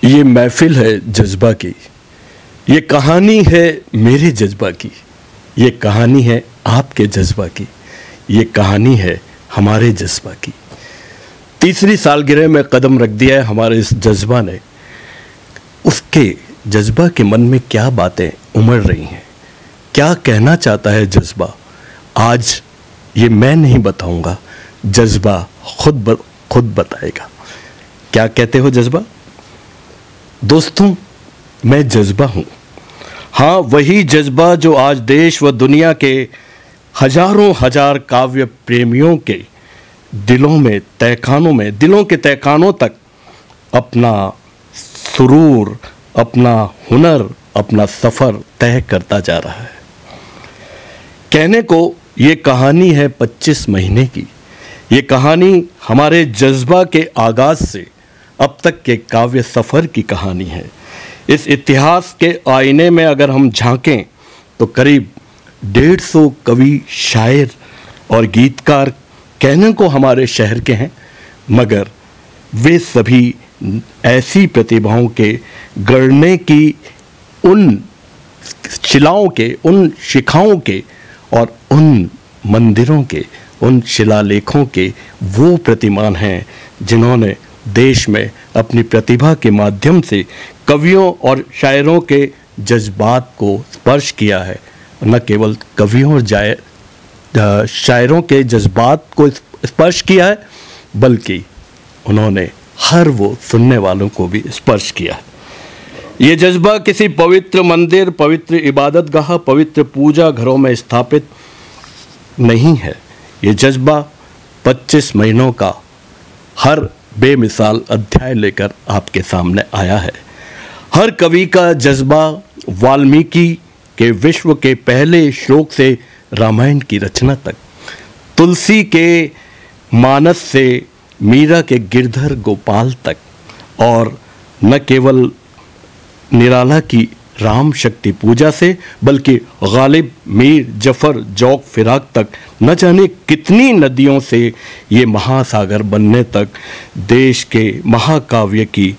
ये महफिल है जज्बा की, ये कहानी है मेरे जज्बा की, ये कहानी है आपके जज्बा की, ये कहानी है हमारे जज्बा की। तीसरी सालगिरह में कदम रख दिया है हमारे इस जज्बा ने। उसके जज्बा के मन में क्या बातें उमड़ रही हैं, क्या कहना चाहता है जज्बा, आज ये मैं नहीं बताऊंगा, जज्बा खुद बताएगा। क्या कहते हो जज्बा? दोस्तों, मैं जज्बा हूँ। हाँ, वही जज्बा जो आज देश व दुनिया के हजारों हजार काव्य प्रेमियों के दिलों में तहखानों में, दिलों के तहखानों तक अपना सुरूर, अपना हुनर, अपना सफ़र तय करता जा रहा है। कहने को ये कहानी है 25 महीने की। ये कहानी हमारे जज्बा के आगाज़ से अब तक के काव्य सफ़र की कहानी है। इस इतिहास के आईने में अगर हम झांकें तो करीब 150 कवि, शायर और गीतकार कहने को हमारे शहर के हैं, मगर वे सभी ऐसी प्रतिभाओं के गढ़ने की उन शिलाओं के, उन शिखाओं के और उन मंदिरों के, उन शिलालेखों के वो प्रतिमान हैं जिन्होंने देश में अपनी प्रतिभा के माध्यम से कवियों और शायरों के जज्बात को स्पर्श किया है। न केवल कवियों और शायरों के जज्बात को स्पर्श किया है, बल्कि उन्होंने हर वो सुनने वालों को भी स्पर्श किया है। ये जज्बा किसी पवित्र मंदिर, पवित्र इबादतगाह, पवित्र पूजा घरों में स्थापित नहीं है। ये जज्बा 25 महीनों का हर बेमिसाल अध्याय लेकर आपके सामने आया है। हर कवि का जज्बा वाल्मीकि के विश्व के पहले श्लोक से रामायण की रचना तक, तुलसी के मानस से मीरा के गिरधर गोपाल तक, और न केवल निराला की राम शक्ति पूजा से, बल्कि गालिब, मीर, जफर, जौक, फिराक तक न जाने कितनी नदियों से ये महासागर बनने तक देश के महाकाव्य की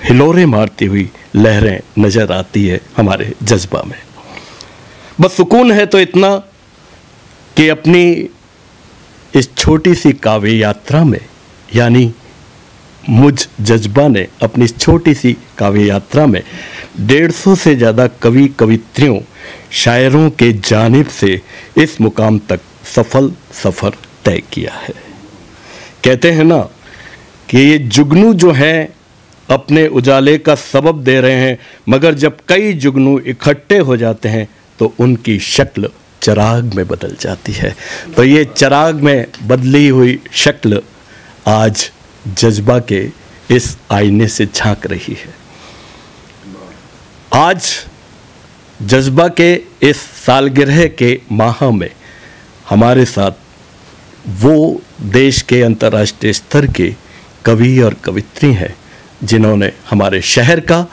हिलोरे मारती हुई लहरें नजर आती है हमारे जज्बा में। बस सुकून है तो इतना कि अपनी इस छोटी सी काव्य यात्रा में, यानी मुझ जज्बा ने अपनी छोटी सी काव्य यात्रा में 150 से ज़्यादा कवि, कवित्रियों, शायरों के जानिब से इस मुकाम तक सफल सफ़र तय किया है। कहते हैं ना कि ये जुगनू जो हैं अपने उजाले का सबब दे रहे हैं, मगर जब कई जुगनू इकट्ठे हो जाते हैं तो उनकी शक्ल चिराग में बदल जाती है। तो ये चिराग में बदली हुई शक्ल आज जज्बा के इस आईने से झांक रही है। आज जज्बा के इस सालगिरह के माह में हमारे साथ वो देश के अंतर्राष्ट्रीय स्तर के कवि और कवित्री हैं जिन्होंने हमारे शहर का,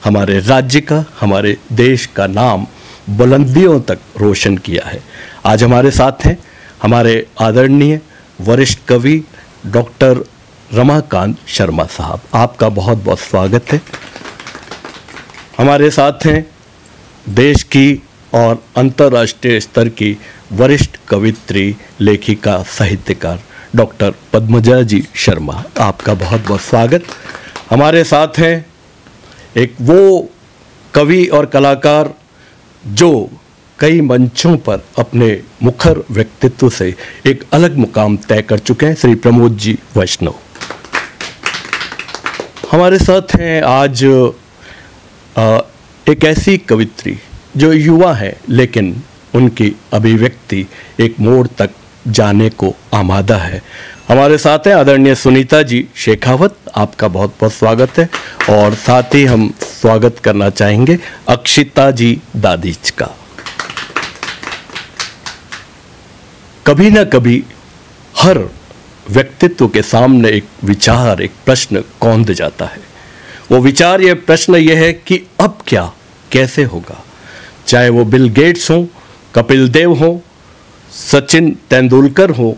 हमारे राज्य का, हमारे देश का नाम बुलंदियों तक रोशन किया है। आज हमारे साथ हैं हमारे आदरणीय वरिष्ठ कवि डॉक्टर रमाकांत शर्मा साहब। आपका बहुत बहुत स्वागत है। हमारे साथ हैं देश की और अंतर्राष्ट्रीय स्तर की वरिष्ठ कवित्री, लेखिका, साहित्यकार डॉक्टर पद्मजा जी शर्मा। आपका बहुत बहुत स्वागत। हमारे साथ हैं एक वो कवि और कलाकार जो कई मंचों पर अपने मुखर व्यक्तित्व से एक अलग मुकाम तय कर चुके हैं, श्री प्रमोद जी वैष्णव। हमारे साथ हैं आज एक ऐसी कवित्री जो युवा है, लेकिन उनकी अभिव्यक्ति एक मोड़ तक जाने को आमादा है। हमारे साथ हैं आदरणीय सुनीता जी शेखावत। आपका बहुत बहुत स्वागत है। और साथ ही हम स्वागत करना चाहेंगे अक्षिता जी दादीच का। कभी ना कभी हर व्यक्तित्व के सामने एक विचार, एक प्रश्न कौंध जाता है। वो विचार, ये प्रश्न ये है कि अब क्या, कैसे होगा। चाहे वो बिल गेट्स हो, कपिल देव हो, सचिन तेंदुलकर हो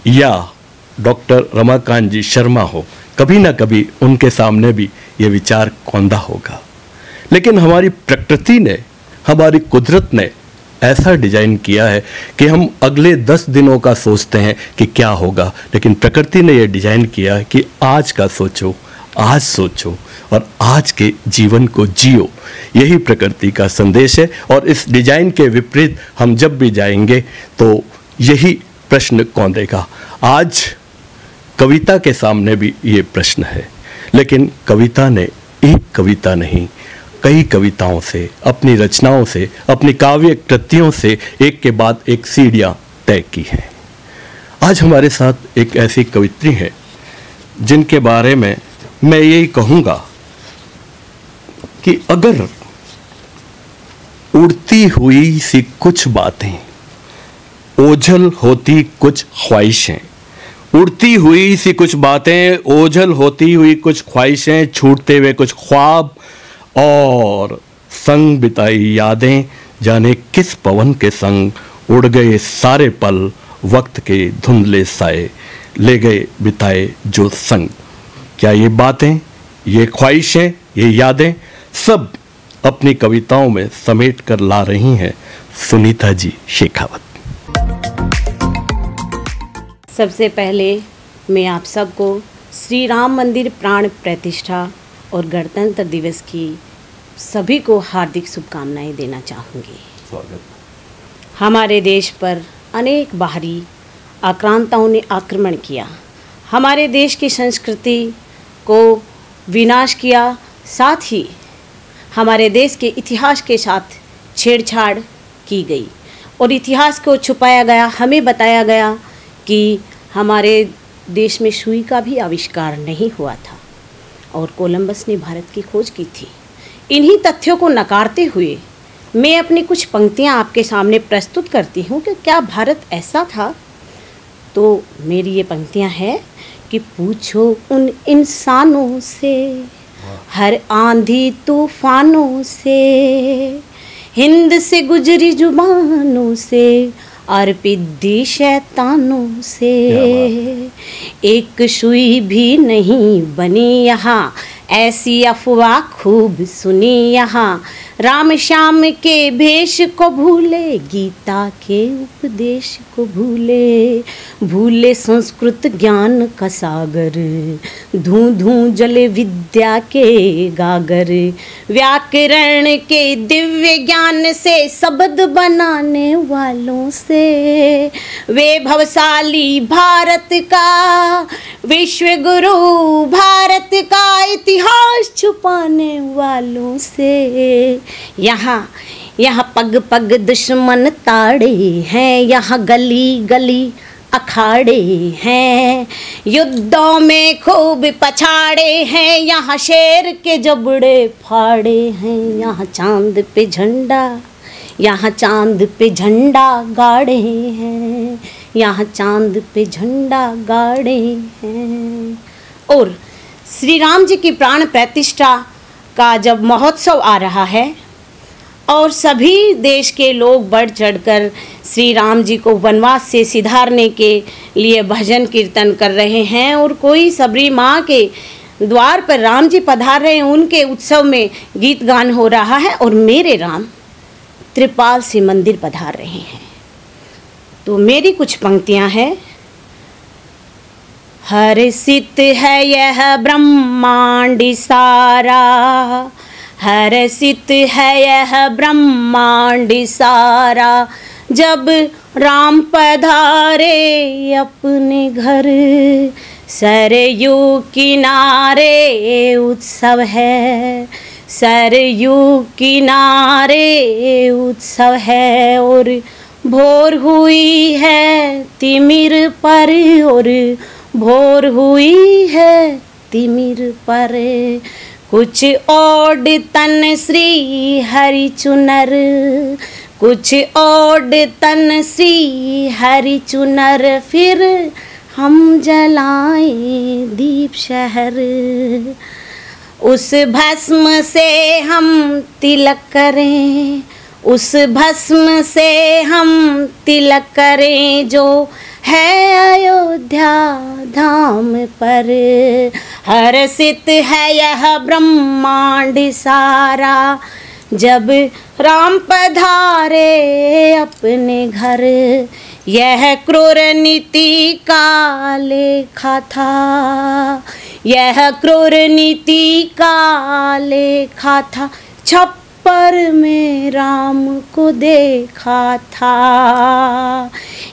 या डॉक्टर रमाकांत जी शर्मा हो, कभी ना कभी उनके सामने भी ये विचार कौंधा होगा। लेकिन हमारी प्रकृति ने, हमारी कुदरत ने ऐसा डिजाइन किया है कि हम अगले 10 दिनों का सोचते हैं कि क्या होगा, लेकिन प्रकृति ने यह डिजाइन किया है कि आज का सोचो, आज सोचो और आज के जीवन को जियो। यही प्रकृति का संदेश है। और इस डिजाइन के विपरीत हम जब भी जाएंगे तो यही प्रश्न कौंधे का। आज कविता के सामने भी ये प्रश्न है, लेकिन कविता ने एक कविता नहीं, कई कविताओं से, अपनी रचनाओं से, अपनी काव्य कृतियों से एक के बाद एक सीढ़ियाँ तय की हैं। आज हमारे साथ एक ऐसी कवित्री है जिनके बारे में मैं यही कहूँगा कि अगर उड़ती हुई सी कुछ बातें, ओझल होती कुछ ख्वाहिशें, उड़ती हुई सी कुछ बातें, ओझल होती हुई कुछ ख्वाहिशें, छूटते हुए कुछ ख्वाब और संग बिताई यादें, जाने किस पवन के संग उड़ गए सारे पल, वक्त के धुंधले साए ले गए बिताए जो संग। क्या ये बातें, ये ख्वाहिशें, ये यादें सब अपनी कविताओं में समेट कर ला रही हैं सुनीता जी शेखावत। सबसे पहले मैं आप सबको श्री राम मंदिर प्राण प्रतिष्ठा और गणतंत्र दिवस की सभी को हार्दिक शुभकामनाएं देना चाहूँगी। स्वागत। हमारे देश पर अनेक बाहरी आक्रांताओं ने आक्रमण किया, हमारे देश की संस्कृति को विनाश किया, साथ ही हमारे देश के इतिहास के साथ छेड़छाड़ की गई और इतिहास को छुपाया गया। हमें बताया गया कि हमारे देश में सुई का भी आविष्कार नहीं हुआ था और कोलंबस ने भारत की खोज की थी। इन्हीं तथ्यों को नकारते हुए मैं अपनी कुछ पंक्तियाँ आपके सामने प्रस्तुत करती हूँ कि क्या भारत ऐसा था। तो मेरी ये पंक्तियाँ हैं कि पूछो उन इंसानों से, हर आंधी तूफानों से, हिंद से गुजरी जुबानों से, अर्पित दी शैतानों से, एक सुई भी नहीं बनी यहाँ, ऐसी अफवाह खूब सुनी यहाँ, राम श्याम के भेष को भूले, गीता के उपदेश को भूले, भूले संस्कृत ज्ञान का सागर, धूं धूं जले विद्या के गागर, व्याकरण के दिव्य ज्ञान से, शब्द बनाने वालों से, वैभवशाली भारत का, विश्व गुरु भारत का, इतिहास छुपाने वालों से। यहाँ पग पग दुश्मन ताड़े हैं, यहाँ गली गली अखाड़े हैं, युद्धों में खूब पछाड़े हैं, यहाँ शेर के जबड़े फाड़े हैं, यहाँ चांद पे झंडा, यहाँ चांद पे झंडा गाड़े हैं, यहाँ चांद पे झंडा गाड़े हैं। और श्री राम जी की प्राण प्रतिष्ठा का जब महोत्सव आ रहा है और सभी देश के लोग बढ़ चढ़कर श्री राम जी को वनवास से सिधारने के लिए भजन कीर्तन कर रहे हैं और कोई सबरी माँ के द्वार पर राम जी पधार रहे हैं, उनके उत्सव में गीत गान हो रहा है और मेरे राम त्रिपाल से मंदिर पधार रहे हैं। तो मेरी कुछ पंक्तियाँ हैं। हर्षित है यह ब्रह्मांड सारा, हर्षित है यह ब्रह्मांड सारा, जब राम पधारे अपने घर, सरयू किनारे उत्सव है, सरयू किनारे उत्सव है, और भोर हुई है तिमिर पर, और भोर हुई है तिमिर पर, कुछ ओड तन श्री हरि चुनर, कुछ ओड तन श्री हरि चुनर, फिर हम जलाएं दीप शहर, उस भस्म से हम तिलक करें, उस भस्म से हम तिलक करें जो है अयोध्या धाम पर। हर्षित है यह ब्रह्मांड सारा जब राम पधारे अपने घर। यह क्रूर नीति का लेखा था, यह क्रूर नीति का लेखा था, छप्पर में राम को देखा था।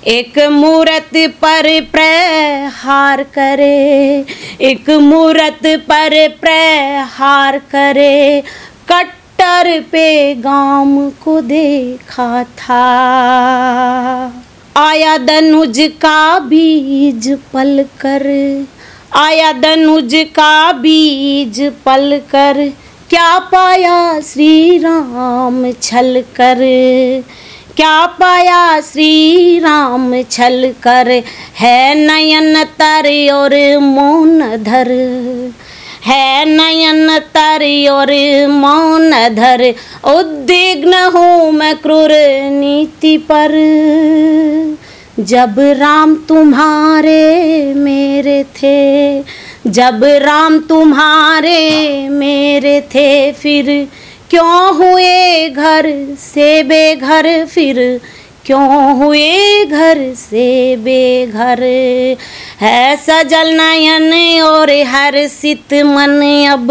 एक मूरत पर प्रहार करे, एक मूरत पर प्रहार करे, कट्टर पे गाम को देखा था। आया धनुज का बीज पल कर, आया धनुज का बीज पल कर, क्या पाया श्री राम छल कर, क्या पाया श्री राम छल कर। है नयन तर और मौन धर, है नयन तर और मौन धर, उद्विग्न हूँ मैं क्रूर नीति पर। जब राम तुम्हारे मेरे थे, जब राम तुम्हारे मेरे थे, फिर क्यों हुए घर से बेघर, फिर क्यों हुए घर से बेघर। है सजल नयन और हर्षित मन, अब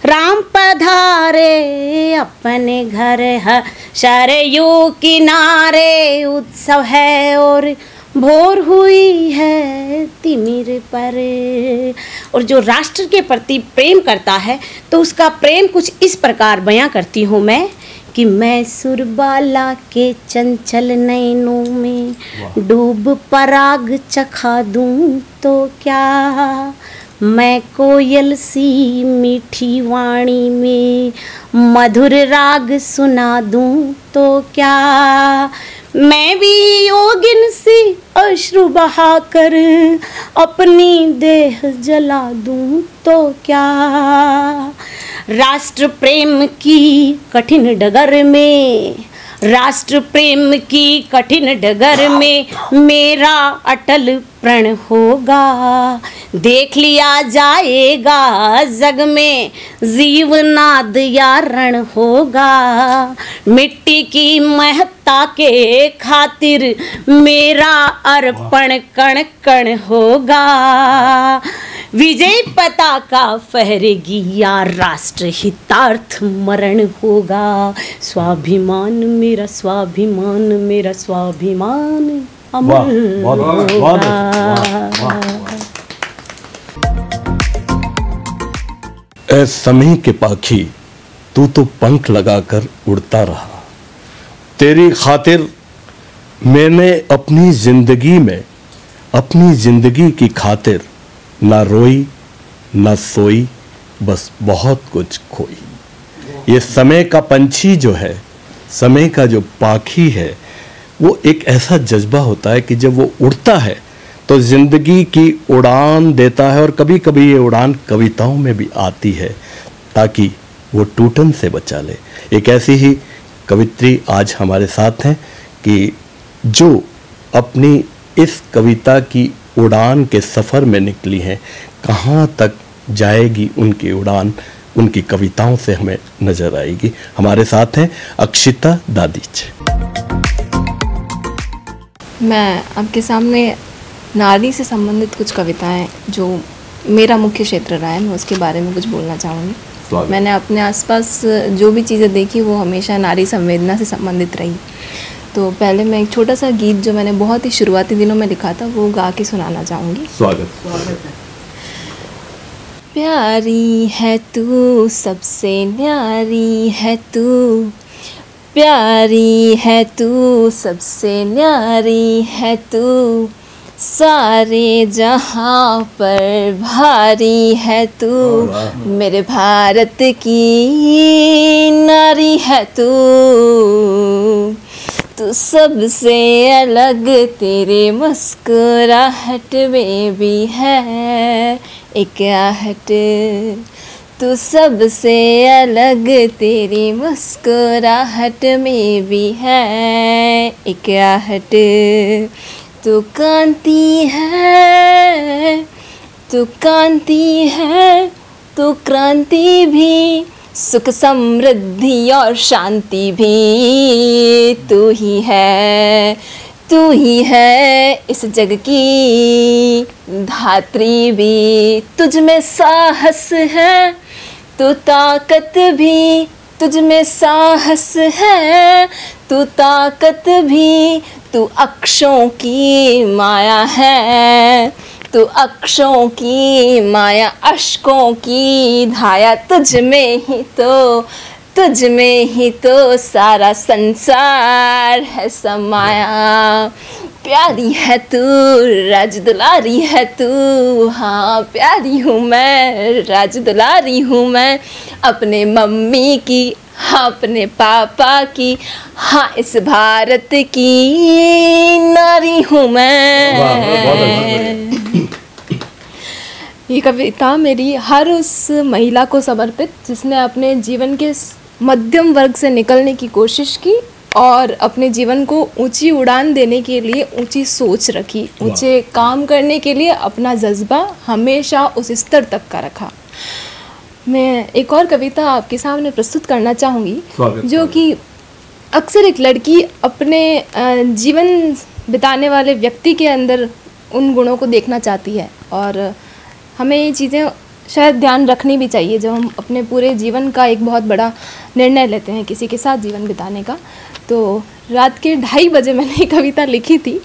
राम पधारे अपने घर। है सरयू किनारे उत्सव है और भोर हुई है तिमिर पर। और जो राष्ट्र के प्रति प्रेम करता है तो उसका प्रेम कुछ इस प्रकार बयां करती हूँ मैं कि मैं सुरबाला के चंचल नैनों में डूब पराग चखा दूं तो क्या, मैं कोयल सी मीठी वाणी में मधुर राग सुना दूं तो क्या, मैं भी योगिन सी अश्रु बहाकर अपनी देह जला दूं तो क्या। राष्ट्र प्रेम की कठिन डगर में, राष्ट्र प्रेम की कठिन डगर में मेरा अटल प्रण होगा। देख लिया जाएगा जग में जीवनाद या रण होगा। मिट्टी की महत्ता के खातिर मेरा अर्पण कण कण होगा। विजय पताका फहरेगी या राष्ट्र हितार्थ मरण होगा। स्वाभिमान मेरा स्वाभिमान, मेरा स्वाभिमान अमर होगा। ऐ समय के पाखी तू तो पंख लगाकर उड़ता रहा, तेरी खातिर मैंने अपनी जिंदगी में, अपनी जिंदगी की खातिर ना रोई ना सोई, बस बहुत कुछ खोई। ये समय का पंछी जो है, समय का जो पाखी है, वो एक ऐसा जज्बा होता है कि जब वो उड़ता है तो जिंदगी की उड़ान देता है। और कभी कभी ये उड़ान कविताओं में भी आती है ताकि वो टूटन से बचा ले। एक ऐसी ही कवित्री आज हमारे साथ हैं कि जो अपनी इस कविता की उड़ान के सफ़र में निकली हैं। कहाँ तक जाएगी उनकी उड़ान, उनकी कविताओं से हमें नजर आएगी। हमारे साथ हैं अक्षिता दादीच। मैं आपके सामने नारी से संबंधित कुछ कविताएं जो मेरा मुख्य क्षेत्र रहा है, मैं उसके बारे में कुछ बोलना चाहूँगी। मैंने अपने आसपास जो भी चीज़ें देखी वो हमेशा नारी संवेदना से संबंधित रही। तो पहले मैं एक छोटा सा गीत जो मैंने बहुत ही शुरुआती दिनों में लिखा था वो गा के सुनाना चाहूँगी। स्वागत। प्यारी है तू, सबसे न्यारी है तू, प्यारी है तू, सबसे न्यारी है तू, सारे जहाँ पर भारी है तू, मेरे भारत की नारी है तू, तू सबसे अलग, तेरे मुस्कुराहट में भी है एक आहट, तू सबसे अलग तेरी मुस्कुराहट में भी है एक आहट। तू कांति है, तू कांति है, तू क्रांति भी, सुख समृद्धि और शांति भी तू ही है। तू ही है इस जग की धात्री भी, तुझ में साहस है, तू ताकत भी, तुझ में साहस है, तू ताकत भी, तू अक्षों की माया है, तू अक्षों की माया, अश्कों की धाया, तुझ में ही तो सारा संसार है समाया। प्यारी है तू, राज दुलारी है तू, हाँ प्यारी हूँ मैं, राज दुलारी हूँ मैं, अपने मम्मी की, हाँ अपने पापा की, हाँ इस भारत की नारी हूँ मैं। ये कविता मेरी हर उस महिला को समर्पित जिसने अपने जीवन के मध्यम वर्ग से निकलने की कोशिश की और अपने जीवन को ऊंची उड़ान देने के लिए ऊंची सोच रखी, ऊंचे काम करने के लिए अपना जज्बा हमेशा उस स्तर तक का रखा। मैं एक और कविता आपके सामने प्रस्तुत करना चाहूँगी जो कि अक्सर एक लड़की अपने जीवन बिताने वाले व्यक्ति के अंदर उन गुणों को देखना चाहती है और हमें ये चीज़ें शायद ध्यान रखनी भी चाहिए जब हम अपने पूरे जीवन का एक बहुत बड़ा निर्णय लेते हैं किसी के साथ जीवन बिताने का। तो रात के 2:30 बजे मैंने ये कविता लिखी थी,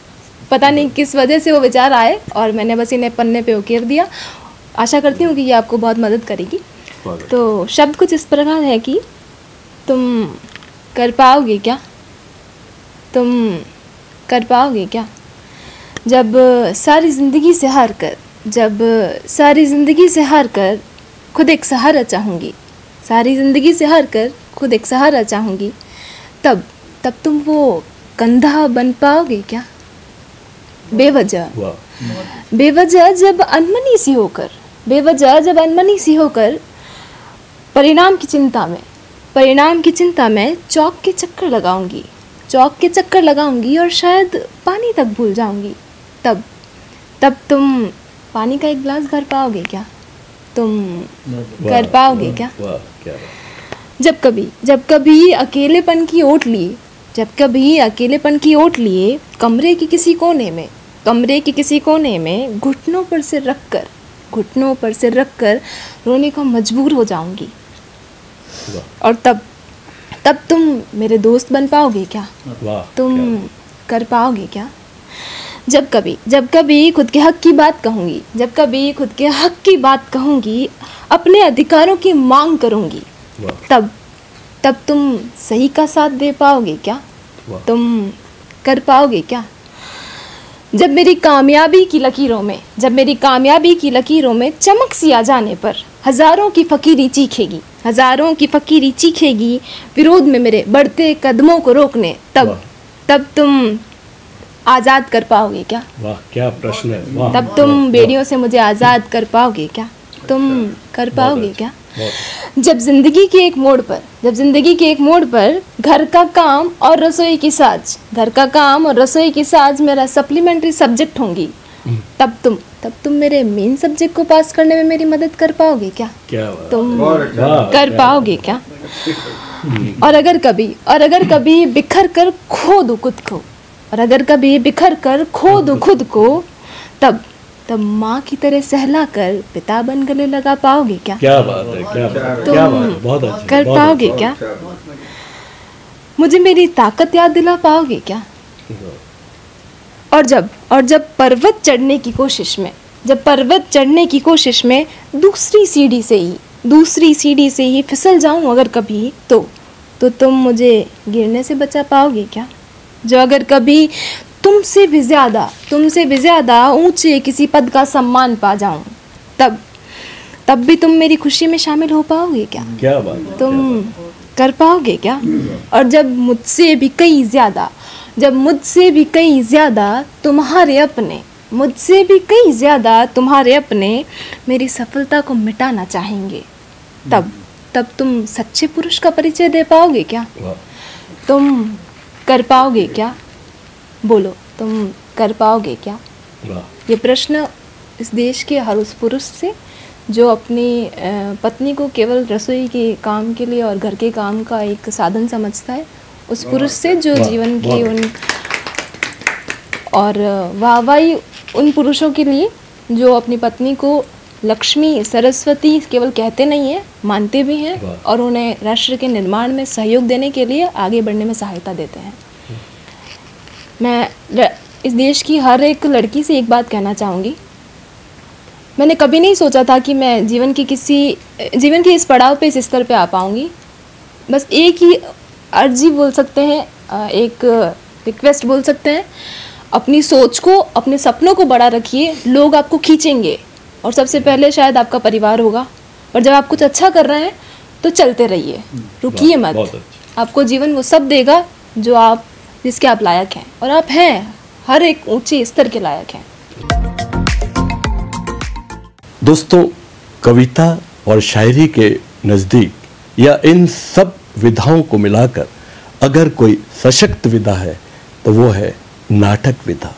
पता नहीं किस वजह से वो विचार आए और मैंने बस इन्हें पन्ने पे उकेर दिया। आशा करती हूँ कि ये आपको बहुत मदद करेगी। तो शब्द कुछ इस प्रकार है कि तुम कर पाओगे क्या, तुम कर पाओगे क्या, जब सारी ज़िंदगी से हार कर, जब सारी ज़िंदगी से हार कर खुद एक सहारा चाहूँगी, सारी ज़िंदगी से हार कर खुद एक सहारा चाहूँगी, तब तुम वो कंधा बन पाओगे क्या। बेवजह बेवजह जब अनमनी सी होकर, बेवजह जब अनमनी सी होकर परिणाम की चिंता में चौक के चक्कर लगाऊंगी, चौक के चक्कर लगाऊंगी और शायद पानी तक भूल जाऊंगी, तब तुम पानी का एक गिलास भर पाओगे क्या, तुम कर पाओगे क्या। जब कभी अकेलेपन की ओट लिए, जब कभी अकेलेपन की ओट लिए कमरे के किसी कोने में घुटनों पर से रखकर रोने को मजबूर हो जाऊंगी, और तब तुम मेरे दोस्त बन पाओगे क्या, तुम कर पाओगे क्या। जब कभी खुद के हक की बात कहूँगी, जब कभी खुद के हक की बात कहूँगी, अपने अधिकारों की मांग करूँगी, तब तुम सही का साथ दे पाओगे क्या, तुम कर पाओगे क्या। जब मेरी कामयाबी की लकीरों में चमक सी आ जाने पर हज़ारों की फ़कीरी चीखेगी विरोध में मेरे बढ़ते कदमों को रोकने, तब तुम आज़ाद कर पाओगे क्या। वाह क्या प्रश्न है। वाह, तब तुम बेड़ियों से मुझे आज़ाद कर पाओगे क्या, तुम कर पाओगे क्या। जब ज़िंदगी के एक मोड़ पर घर का काम और रसोई की साज मेरा सप्लीमेंट्री सब्जेक्ट होंगी, तब तुम मेरे मेन सब्जेक्ट को पास करने में मेरी मदद कर पाओगे क्या, तुम कर पाओगे क्या। और अगर कभी बिखर कर खो दूं खुद को, तब माँ की तरह सहला कर पिता बन गले लगा पाओगे क्या। क्या बात है, क्या बात, बहुत अच्छी, कर पाओगे क्या। मुझे मेरी ताकत याद दिला पाओगे क्या। और जब पर्वत चढ़ने की कोशिश में दूसरी सीढ़ी से ही फिसल जाऊं अगर कभी, तो तुम मुझे गिरने से बचा पाओगे क्या। जो अगर कभी तुमसे भी ज़्यादा ऊंचे किसी पद का सम्मान पा जाऊं, तब भी तुम मेरी खुशी में शामिल हो पाओगे क्या। क्या बात, तुम कर पाओगे क्या। और जब मुझसे भी कई ज़्यादा तुम्हारे अपने मेरी सफलता को मिटाना चाहेंगे, तब तुम सच्चे पुरुष का परिचय दे पाओगे क्या? तुम कर पाओगे क्या? बोलो, तुम कर पाओगे क्या? ये प्रश्न इस देश के हर उस पुरुष से जो अपनी पत्नी को केवल रसोई के काम के लिए और घर के काम का एक साधन समझता है, उस पुरुष से जो जीवन की उन और वाहवाही उन पुरुषों के लिए जो अपनी पत्नी को लक्ष्मी सरस्वती केवल कहते नहीं हैं, मानते भी हैं और उन्हें राष्ट्र के निर्माण में सहयोग देने के लिए आगे बढ़ने में सहायता देते हैं। मैं इस देश की हर एक लड़की से एक बात कहना चाहूँगी। मैंने कभी नहीं सोचा था कि मैं जीवन के इस पड़ाव पे, इस स्तर पे आ पाऊँगी। बस एक ही अर्जी बोल सकते हैं, एक रिक्वेस्ट बोल सकते हैं, अपनी सोच को, अपने सपनों को बड़ा रखिए। लोग आपको खींचेंगे और सबसे पहले शायद आपका परिवार होगा, पर जब आप कुछ अच्छा कर रहे हैं तो चलते रहिए, रुकिए मत। आपको जीवन वो सब देगा जो जिसके आप लायक हैं, और आप हैं, हर एक ऊंचे स्तर के लायक हैं। दोस्तों, कविता और शायरी के नज़दीक या इन सब विधाओं को मिलाकर अगर कोई सशक्त विधा है तो वो है नाटक विधा,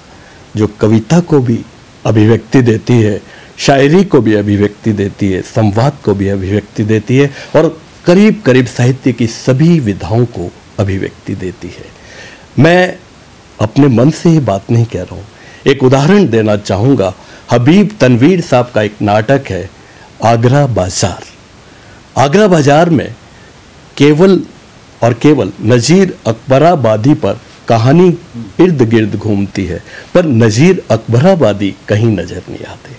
जो कविता को भी अभिव्यक्ति देती है, शायरी को भी अभिव्यक्ति देती है, संवाद को भी अभिव्यक्ति देती है और करीब करीब साहित्य की सभी विधाओं को अभिव्यक्ति देती है। मैं अपने मन से ही बात नहीं कह रहा हूँ, एक उदाहरण देना चाहूँगा। हबीब तनवीर साहब का एक नाटक है आगरा बाजार। आगरा बाजार में केवल और केवल नज़ीर अकबराबादी पर कहानी इर्द गिर्द घूमती है, पर नज़ीर अकबराबादी कहीं नज़र नहीं आते।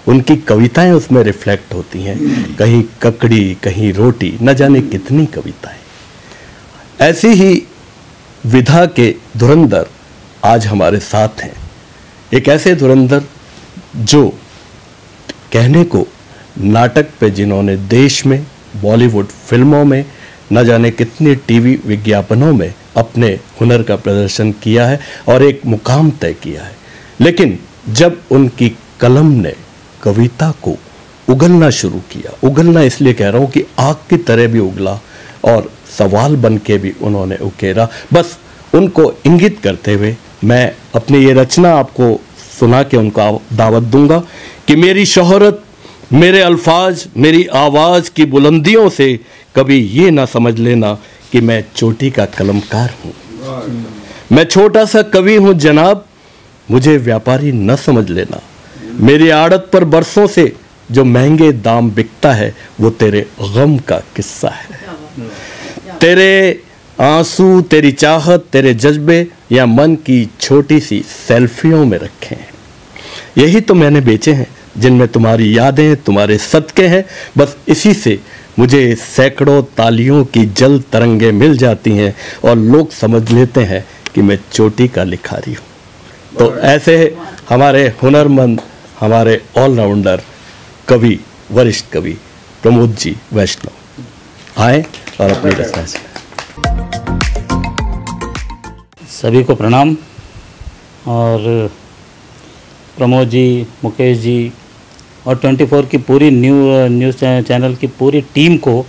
उनकी कविताएं उसमें रिफ्लेक्ट होती हैं, कहीं ककड़ी, कहीं रोटी, न जाने कितनी कविताएं। ऐसी ही विधा के धुरंधर आज हमारे साथ हैं। एक ऐसे धुरंधर जो कहने को नाटक पे, जिन्होंने देश में, बॉलीवुड फिल्मों में, न जाने कितने टीवी विज्ञापनों में अपने हुनर का प्रदर्शन किया है और एक मुकाम तय किया है। लेकिन जब उनकी कलम ने कविता को उगलना शुरू किया, उगलना इसलिए कह रहा हूँ कि आग की तरह भी उगला और सवाल बन के भी उन्होंने उकेरा, बस उनको इंगित करते हुए मैं अपनी ये रचना आपको सुना के उनका दावत दूंगा कि मेरी शोहरत, मेरे अल्फाज, मेरी आवाज़ की बुलंदियों से कभी ये ना समझ लेना कि मैं चोटी का कलमकार हूँ। मैं छोटा सा कवि हूँ जनाब, मुझे व्यापारी न समझ लेना। मेरी आड़त पर बरसों से जो महंगे दाम बिकता है वो तेरे गम का किस्सा है। तेरे आंसू, तेरी चाहत, तेरे जज्बे या मन की छोटी सी सेल्फियों में रखे हैं। यही तो मैंने बेचे हैं, जिनमें तुम्हारी यादें, तुम्हारे सदके हैं। बस इसी से मुझे सैकड़ों तालियों की जल तरंगे मिल जाती हैं और लोग समझ लेते हैं कि मैं चोटी का लिखारी हूँ। तो ऐसे हमारे हुनरमंद, हमारे ऑलराउंडर कवि, वरिष्ठ कवि प्रमोद जी वैष्णव आए और अपनी रचना से। सभी को प्रणाम। और प्रमोद जी, मुकेश जी और 24 की पूरी न्यूज़ चैनल की पूरी टीम को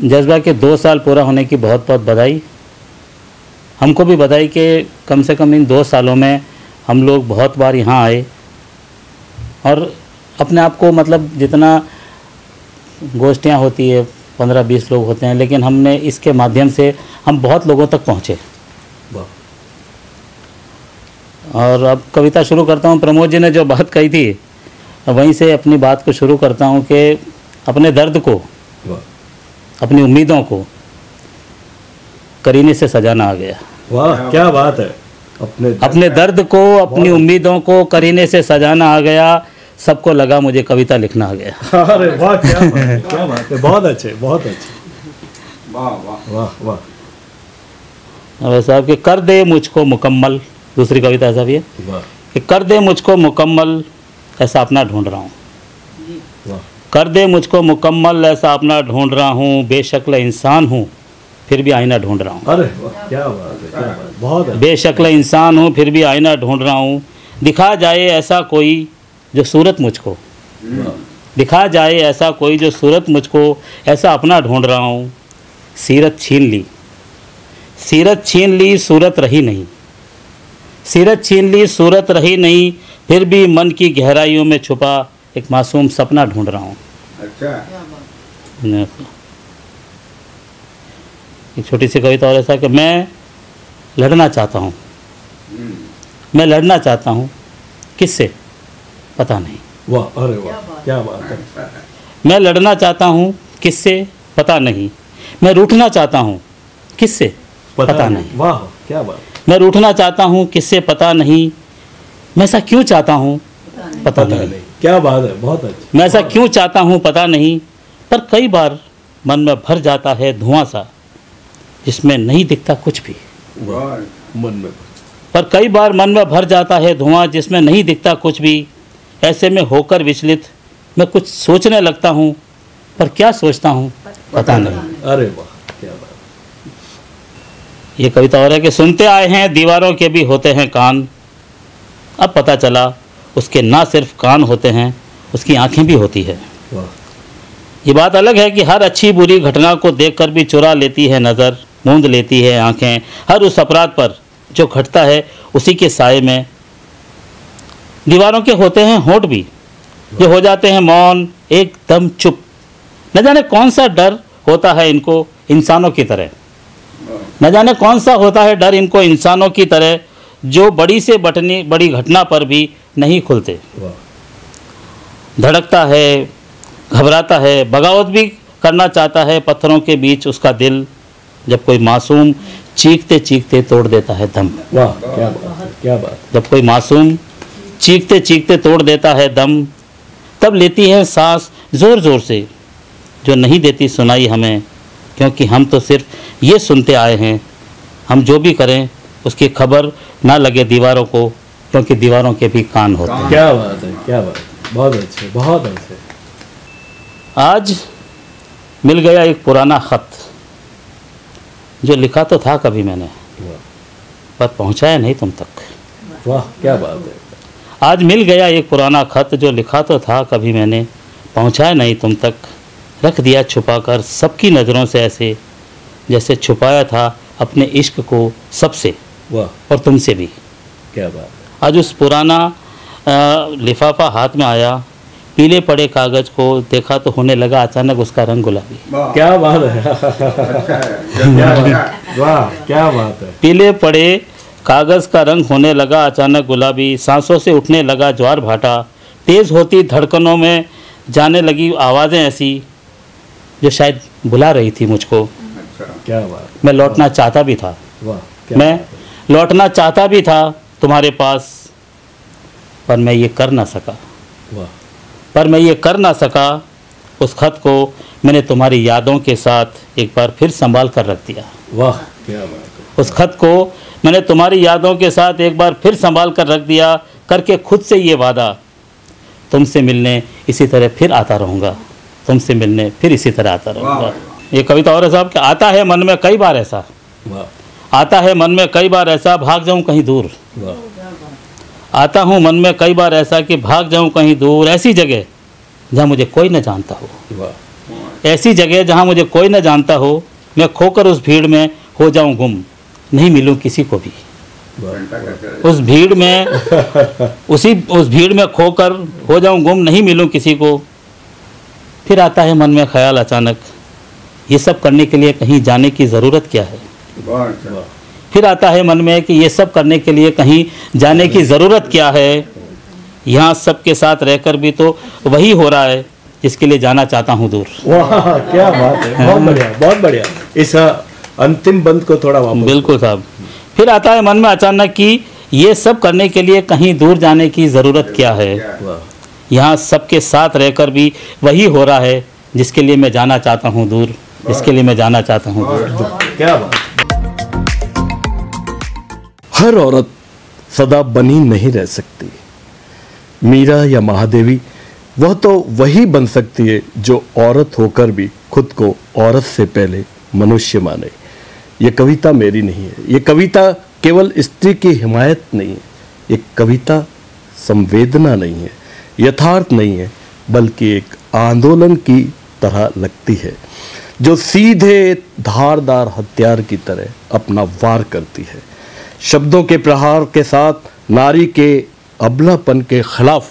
जज्बा के 2 साल पूरा होने की बहुत बहुत बधाई। हमको भी बधाई कि कम से कम इन 2 सालों में हम लोग बहुत बार यहाँ आए और अपने आप को, मतलब जितना गोष्ठियाँ होती है 15-20 लोग होते हैं, लेकिन हमने इसके माध्यम से हम बहुत लोगों तक पहुँचे। और अब कविता शुरू करता हूँ। प्रमोद जी ने जो बात कही थी वहीं से अपनी बात को शुरू करता हूँ कि अपने दर्द को, अपनी उम्मीदों को करीने से सजाना आ गया। वाह, क्या बात है। अपने दर्द को, अपनी उम्मीदों को करीने से सजाना आ गया। सबको लगा मुझे कविता लिखना आ गया। अरे वाह, क्या बात है, क्या बात है। बहुत अच्छे, बहुत अच्छे। वाह वाह वाह वाह। और साहब कि कर दे मुझको मुकम्मल, दूसरी कविता ऐसा भी है कि कर दे मुझको मुकम्मल ऐसा अपना ढूंढ रहा हूँ। कर दे मुझको मुकम्मल ऐसा अपना ढूंढ रहा हूँ। बेशक्ल इंसान हूँ फिर भी आईना ढूंढ रहा हूँ। अरे वाह, क्या बात है, क्या बात, बहुत है। बेशक्ल इंसान हूँ फिर भी आईना ढूंढ रहा हूँ। दिखा जाए ऐसा कोई जो सूरत मुझको, दिखा जाए ऐसा कोई जो सूरत मुझको ऐसा अपना ढूंढ रहा हूँ। सीरत छीन ली, सीरत छीन ली, सूरत रही नहीं, सीरत छीन ली, सूरत रही नहीं, फिर भी मन की गहराइयों में छुपा एक मासूम सपना ढूंढ रहा हूँ। एक छोटी सी कविता और ऐसा कि मैं लड़ना चाहता हूँ, मैं लड़ना चाहता हूँ, किससे पता नहीं। वाह, अरे वाह, क्या बात है। मैं लड़ना चाहता हूँ, किससे पता नहीं। मैं रूठना चाहता हूँ, किससे पता नहीं। वाह, क्या बात। मैं रूठना चाहता हूँ, किससे पता नहीं। मैं ऐसा क्यों चाहता हूँ पता नहीं। क्या बात है, बहुत अच्छा। मैं ऐसा क्यों चाहता हूँ पता नहीं, पर कई बार मन में भर जाता है धुआं सा जिसमें नहीं दिखता कुछ भी। मन में, पर कई बार मन में भर जाता है धुआं जिसमें नहीं दिखता कुछ भी। ऐसे में होकर विचलित मैं कुछ सोचने लगता हूँ, पर क्या सोचता हूँ पता नहीं। अरे वाह, क्या बात। ये कविता और है कि सुनते आए हैं दीवारों के भी होते हैं कान, अब पता चला उसके ना सिर्फ कान होते हैं, उसकी आंखें भी होती है। वाह। ये बात अलग है कि हर अच्छी बुरी घटना को देखकर भी चुरा लेती है नज़र, मूंद लेती है आंखें हर उस अपराध पर जो घटता है उसी के साए में। दीवारों के होते हैं होंठ भी जो हो जाते हैं मौन, एकदम चुप। न जाने कौन सा डर होता है इनको इंसानों की तरह, न जाने कौन सा होता है डर इनको इंसानों की तरह, जो बड़ी से बड़ी घटना पर भी नहीं खुलते। धड़कता है, घबराता है, बगावत भी करना चाहता है पत्थरों के बीच उसका दिल, जब कोई मासूम चीखते चीखते तोड़ देता है दम। वाह, क्या बात, क्या बात। जब कोई मासूम चीखते चीखते तोड़ देता है दम, तब लेती है सांस ज़ोर ज़ोर से, जो नहीं देती सुनाई हमें, क्योंकि हम तो सिर्फ ये सुनते आए हैं। हम जो भी करें उसकी खबर ना लगे दीवारों को, क्योंकि दीवारों के भी कान होते हैं। क्या बात है, क्या बात। बहुत अच्छे, बहुत अच्छे। आज मिल गया एक पुराना ख़त जो लिखा तो था कभी मैंने, पर पहुंचाया नहीं तुम तक। वाह, क्या बात है। आज मिल गया एक पुराना ख़त जो लिखा तो था कभी मैंने, पहुंचाया नहीं तुम तक। रख दिया छुपाकर सबकी नज़रों से, ऐसे जैसे छुपाया था अपने इश्क को सबसे वाह, और तुमसे भी। क्या बात। आज उस पुराना लिफाफा हाथ में आया, पीले पड़े कागज़ को देखा तो होने लगा अचानक उसका रंग गुलाबी। क्या बात है। वाह, क्या बात है। पीले पड़े कागज़ का रंग होने लगा अचानक गुलाबी, सांसों से उठने लगा ज्वार भाटा, तेज़ होती धड़कनों में जाने लगी आवाज़ें ऐसी जो शायद बुला रही थी मुझको। क्या बात। मैं लौटना चाहता भी था, वाह, मैं लौटना चाहता भी था तुम्हारे पास, पर मैं ये कर ना सका। वाह, पर मैं ये कर ना सका। उस खत को मैंने तुम्हारी यादों के साथ एक बार फिर संभाल कर रख दिया। वाह, क्या बात है। उस खत को मैंने तुम्हारी यादों के साथ एक बार फिर संभाल कर रख दिया, करके खुद से ये वादा, तुमसे मिलने इसी तरह फिर आता रहूँगा, तुमसे मिलने फिर इसी तरह आता रहूँगा। ये कविता और है साहब कि आता है मन में कई बार ऐसा, आता है मन में कई बार ऐसा, भाग जाऊँ कहीं दूर। आता हूँ मन में कई बार ऐसा कि भाग जाऊँ कहीं दूर, ऐसी जगह जहाँ मुझे कोई न जानता हो, ऐसी जगह जहाँ मुझे कोई न जानता हो। मैं खोकर उस भीड़ में हो जाऊँ गुम, नहीं मिलूँ किसी को भी। उस भीड़ में उस भीड़ में खोकर हो जाऊँ गुम, नहीं मिलूँ किसी को। फिर आता है मन में ख्याल अचानक, ये सब करने के लिए कहीं जाने की ज़रूरत क्या है। फिर आता है मन में कि ये सब करने के लिए कहीं जाने की ज़रूरत क्या है। यहाँ सबके साथ रहकर भी तो वही हो रहा है जिसके लिए जाना चाहता हूँ दूर। वाह, क्या बात है। बहुत बढ़िया, बहुत बढ़िया। इस अंतिम बंद को थोड़ा वापस। बिल्कुल साहब। फिर आता है मन में अचानक कि ये सब करने के लिए कहीं दूर जाने की ज़रूरत क्या है। यहाँ सबके साथ रहकर भी वही हो रहा है जिसके लिए मैं जाना चाहता हूँ दूर, जिसके लिए मैं जाना चाहता हूँ दूर। क्या बात। हर औरत सदा बनी नहीं रह सकती। मीरा या महादेवी वह तो वही बन सकती है जो औरत होकर भी खुद को औरत से पहले मनुष्य माने। ये कविता मेरी नहीं है, ये कविता केवल स्त्री की हिमायत नहीं है, ये कविता संवेदना नहीं है, यथार्थ नहीं है, बल्कि एक आंदोलन की तरह लगती है, जो सीधे धारदार हथियार की तरह अपना वार करती है। शब्दों के प्रहार के साथ नारी के अबलापन के खिलाफ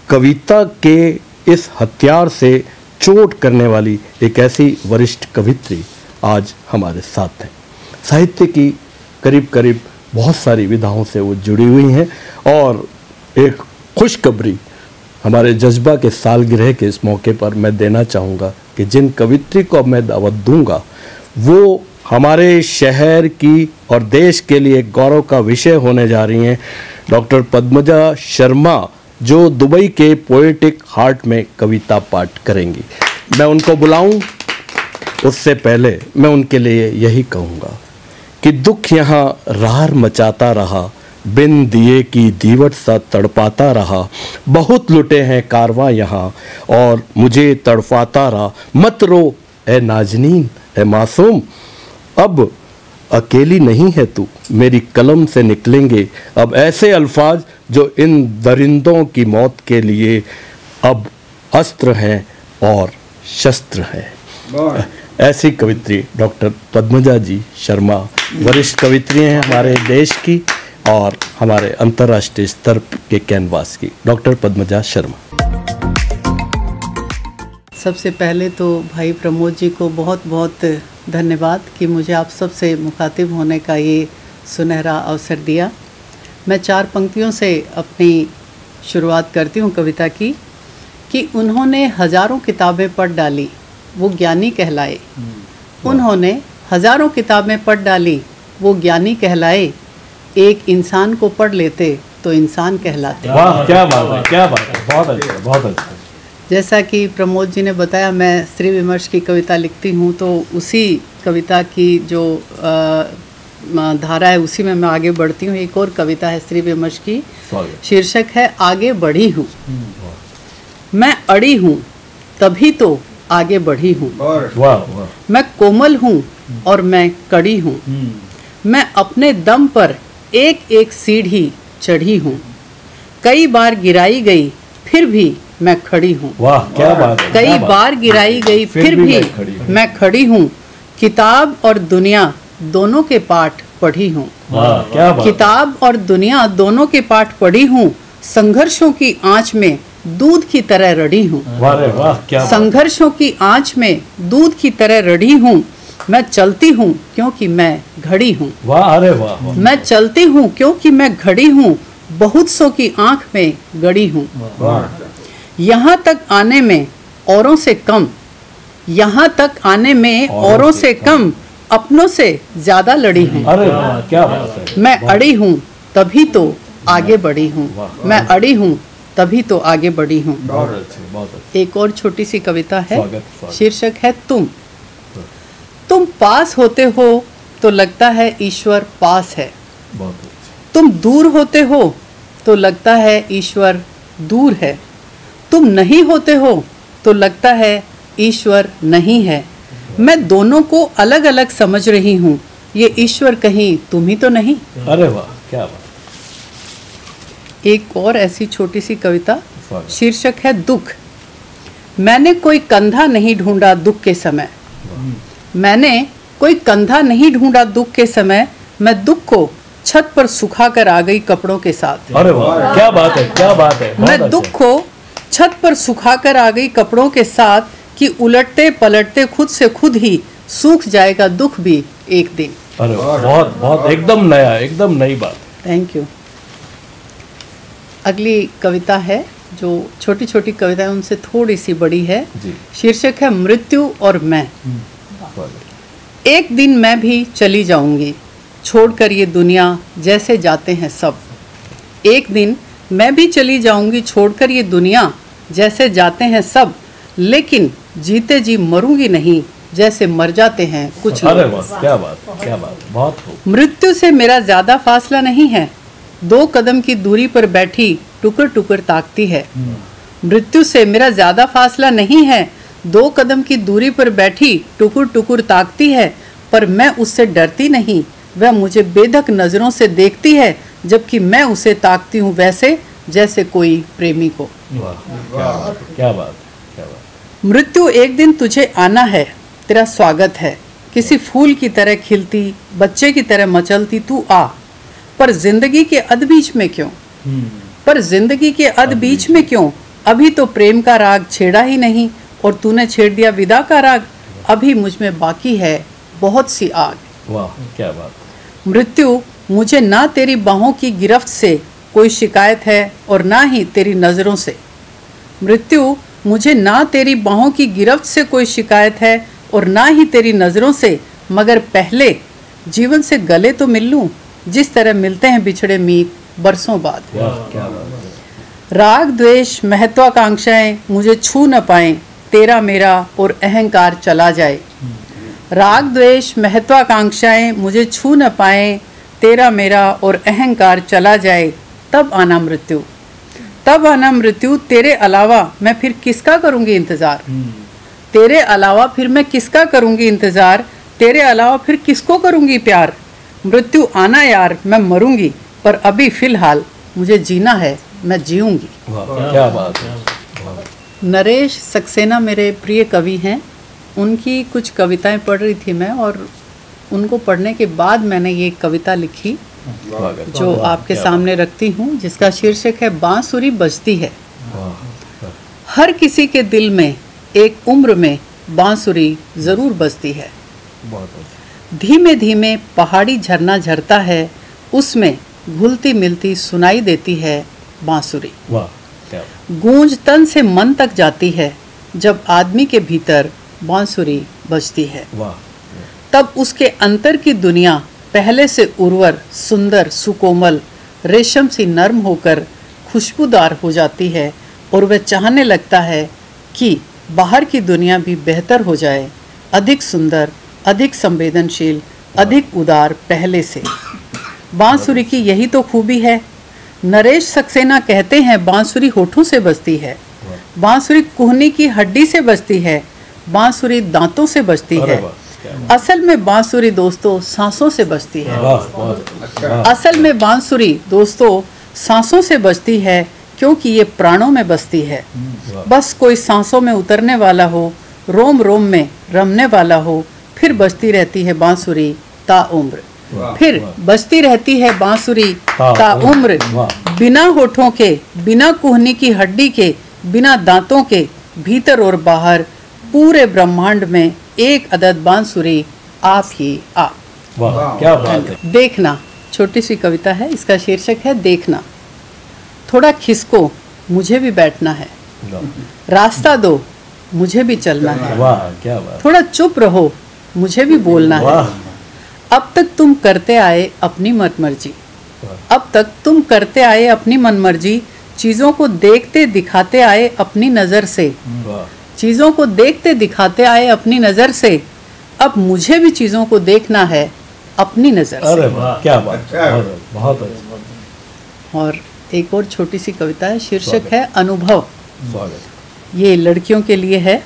कविता के इस हथियार से चोट करने वाली एक ऐसी वरिष्ठ कवित्री आज हमारे साथ हैं। साहित्य की करीब करीब बहुत सारी विधाओं से वो जुड़ी हुई हैं और एक खुशखबरी हमारे जज्बा के सालगिरह के इस मौके पर मैं देना चाहूँगा कि जिन कवित्री को अब मैं दावत दूंगा वो हमारे शहर की और देश के लिए गौरव का विषय होने जा रही हैं डॉक्टर पद्मजा शर्मा, जो दुबई के पोएटिक हार्ट में कविता पाठ करेंगी। मैं उनको बुलाऊं उससे पहले मैं उनके लिए यही कहूँगा कि दुख यहाँ रार मचाता रहा, बिन दिए की दीवट सा तड़पाता रहा, बहुत लुटे हैं कारवां यहाँ और मुझे तड़पाता रहा। मत रो ए नाजनीन ए मासूम, अब अकेली नहीं है तू, मेरी कलम से निकलेंगे अब ऐसे अल्फाज जो इन दरिंदों की मौत के लिए अब अस्त्र हैं और शस्त्र हैं। ऐसी कवित्री डॉक्टर पद्मजा जी शर्मा वरिष्ठ कवित्री हैं हमारे देश की और हमारे अंतर्राष्ट्रीय स्तर के कैनवास की। डॉक्टर पद्मजा शर्मा। सबसे पहले तो भाई प्रमोद जी को बहुत बहुत धन्यवाद कि मुझे आप सबसे मुखातिब होने का ये सुनहरा अवसर दिया। मैं 4 पंक्तियों से अपनी शुरुआत करती हूँ कविता की कि उन्होंने हज़ारों किताबें पढ़ डाली वो ज्ञानी कहलाए, उन्होंने हज़ारों किताबें पढ़ डाली वो ज्ञानी कहलाए, एक इंसान को पढ़ लेते तो इंसान कहलाते। वाह, क्या बात है, क्या बात है, बहुत अच्छा, बहुत अच्छा। जैसा कि प्रमोद जी ने बताया, मैं स्त्री विमर्श की कविता लिखती हूँ, तो उसी कविता की जो धारा है उसी में मैं आगे बढ़ती हूँ। एक और कविता है स्त्री विमर्श की, शीर्षक है आगे बढ़ी हूँ। मैं अड़ी हूँ तभी तो आगे बढ़ी हूँ, मैं कोमल हूँ और मैं कड़ी हूँ, मैं अपने दम पर एक एक सीढ़ी चढ़ी हूँ, कई बार गिराई गई फिर भी मैं खड़ी हूँ। वाह, क्या बात है, कई बार गिराई गई फिर भी मैं खड़ी हूँ, किताब और दुनिया दोनों के पाठ पढ़ी हूँ। किताब और दुनिया दोनों के पाठ पढ़ी हूँ, संघर्षों की आंच में दूध की तरह रड़ी हूँ। संघर्षों की आंच में दूध की तरह रड़ी हूँ, मैं चलती हूँ क्योंकि मैं घड़ी हूँ। मैं चलती हूँ क्योंकि मैं घड़ी हूँ, बहुत सौ की आंख में गड़ी हूँ। यहाँ तक आने में औरों से कम, यहाँ तक आने में औरों से कम, अपनों से ज्यादा लड़ी हूँ। क्या बात है। मैं अड़ी हूँ तभी तो आगे बढ़ी हूँ, मैं अड़ी हूँ तभी तो आगे बढ़ी हूँ। एक और छोटी सी कविता है, शीर्षक है तुम पास होते हो तो लगता है ईश्वर पास है, तुम दूर होते हो तो लगता है ईश्वर दूर है, तुम नहीं होते हो तो लगता है ईश्वर नहीं है, मैं दोनों को अलग अलग समझ रही हूँ, ये ईश्वर कहीं तुम ही तो नहीं। अरे वाह, क्या बात। एक और ऐसी छोटी सी कविता, शीर्षक है दुख। मैंने कोई कंधा नहीं ढूंढा दुख के समय, मैंने कोई कंधा नहीं ढूंढा दुख के समय, मैं दुख को छत पर सुखा कर आ गई कपड़ों के साथ। अरे वाह, क्या बात है, क्या बात है। मैं दुख को छत पर सुखा कर आ गई कपड़ों के साथ कि उलटते पलटते खुद से खुद ही सूख जाएगा दुख भी एक दिन। अरे बहुत बहुत एकदम नया, एकदम नई बात। Thank you. अगली कविता है जो छोटी छोटी कविता है उनसे थोड़ी सी बड़ी है, शीर्षक है मृत्यु और मैं। एक दिन मैं भी चली जाऊंगी छोड़कर ये दुनिया जैसे जाते हैं सब, एक दिन मैं भी चली जाऊंगी छोड़कर ये दुनिया जैसे जाते हैं सब, लेकिन जीते जी मरूंगी नहीं जैसे मर जाते हैं कुछ लोग। क्या बात, क्या बात, बहुत खूब। मृत्यु से मेरा ज्यादा फासला नहीं है, 2 कदम की दूरी पर बैठी टुकर टुकर ताकती है। मृत्यु से मेरा ज्यादा फासला नहीं है, 2 कदम की दूरी पर बैठी टुकुर टुकुर ताकती है, पर मैं उससे डरती नहीं, वह मुझे बेधक नजरों से देखती है, जबकि मैं उसे ताकती हूँ वैसे जैसे कोई प्रेमी को। क्या बात। मृत्यु एक दिन तुझे आना है, तेरा स्वागत है, किसी फूल की तरह खिलती, बच्चे की तरह मचलती तू आ, पर जिंदगी के अध बीच में क्यों, पर जिंदगी के अध बीच में क्यों, अभी तो प्रेम का राग छेड़ा ही नहीं और तूने छेड़ दिया विदा का राग, अभी मुझ में बाकी है बहुत सी आग। वाह क्या बात। मृत्यु मुझे ना तेरी बाहों की गिरफ्त से कोई शिकायत है और ना ही तेरी नज़रों से, मृत्यु मुझे ना तेरी बाहों की गिरफ्त से कोई शिकायत है और ना ही तेरी नज़रों से, मगर पहले जीवन से गले तो मिल लूं जिस तरह मिलते हैं बिछड़े मीत बरसों बाद। क्या बात। राग द्वेष महत्वाकांक्षाएं मुझे छू न पाएं, तेरा मेरा और अहंकार चला जाए। राग द्वेष महत्वाकांक्षाएं मुझे छू न पाएं, तेरा मेरा और अहंकार चला जाए, तब आना मृत्यु, तब आना मृत्यु, तेरे अलावा मैं फिर किसका करूंगी इंतजार, तेरे अलावा फिर मैं किसका करूंगी इंतजार, तेरे अलावा फिर किसको करूंगी प्यार। मृत्यु आना यार, मैं मरूंगी, पर अभी फिलहाल मुझे जीना है, मैं जीऊंगी। क्या बात है। नरेश सक्सेना मेरे प्रिय कवि हैं, उनकी कुछ कविताएं पढ़ रही थी मैं, और उनको पढ़ने के बाद मैंने ये कविता लिखी जो आपके सामने रखती हूँ, जिसका शीर्षक है बांसुरी बजती है। हर किसी के दिल में एक उम्र में बांसुरी जरूर बजती है, धीमे धीमे पहाड़ी झरना झरता है, उसमें घुलती मिलती सुनाई देती है बांसुरी। गूंज तन से मन तक जाती है, जब आदमी के भीतर बांसुरी बजती है, तब उसके अंतर की दुनिया पहले से उर्वर, सुंदर, सुकोमल, रेशम सी नरम होकर खुशबूदार हो जाती है और वह चाहने लगता है कि बाहर की दुनिया भी बेहतर हो जाए, अधिक सुंदर, अधिक संवेदनशील, अधिक उदार पहले से। बांसुरी की यही तो खूबी है। नरेश सक्सेना कहते हैं बांसुरी होठों से बजती है, बांसुरी कुहनी की हड्डी से बजती है, बांसुरी दांतों से बजती है। असल में बांसुरी दोस्तों सांसों से बजती है, असल में बांसुरी दोस्तों सांसों से बजती है, क्योंकि ये प्राणों में बसती है। बस कोई सांसों में उतरने वाला हो, रोम रोम में रमने वाला हो, फिर बजती रहती है बांसुरी ताउम्र, फिर बजती रहती है बांसुरी ताउम्र, बिना होठों के, बिना कुहनी की हड्डी के, बिना दांतों के, भीतर और बाहर पूरे ब्रह्मांड में एक अदद बांसुरी आप ही आप। वाह क्या बात है। देखना छोटी सी कविता है, इसका शीर्षक है देखना। थोड़ा खिसको, मुझे भी बैठना है, रास्ता दो, मुझे भी चलना है। वाह क्या बात। थोड़ा चुप रहो, मुझे भी बोलना है। अब तक तुम करते आए अपनी मनमर्जी, अब तक तुम करते आए अपनी मनमर्जी, चीज़ों को देखते दिखाते आए अपनी नज़र से, चीज़ों को देखते दिखाते आए अपनी नज़र से, अब मुझे भी चीज़ों को देखना है अपनी नज़र से। अरे वाह क्या बात, बहुत अच्छा। और एक और छोटी सी कविता है, शीर्षक है अनुभव। ये लड़कियों के लिए है।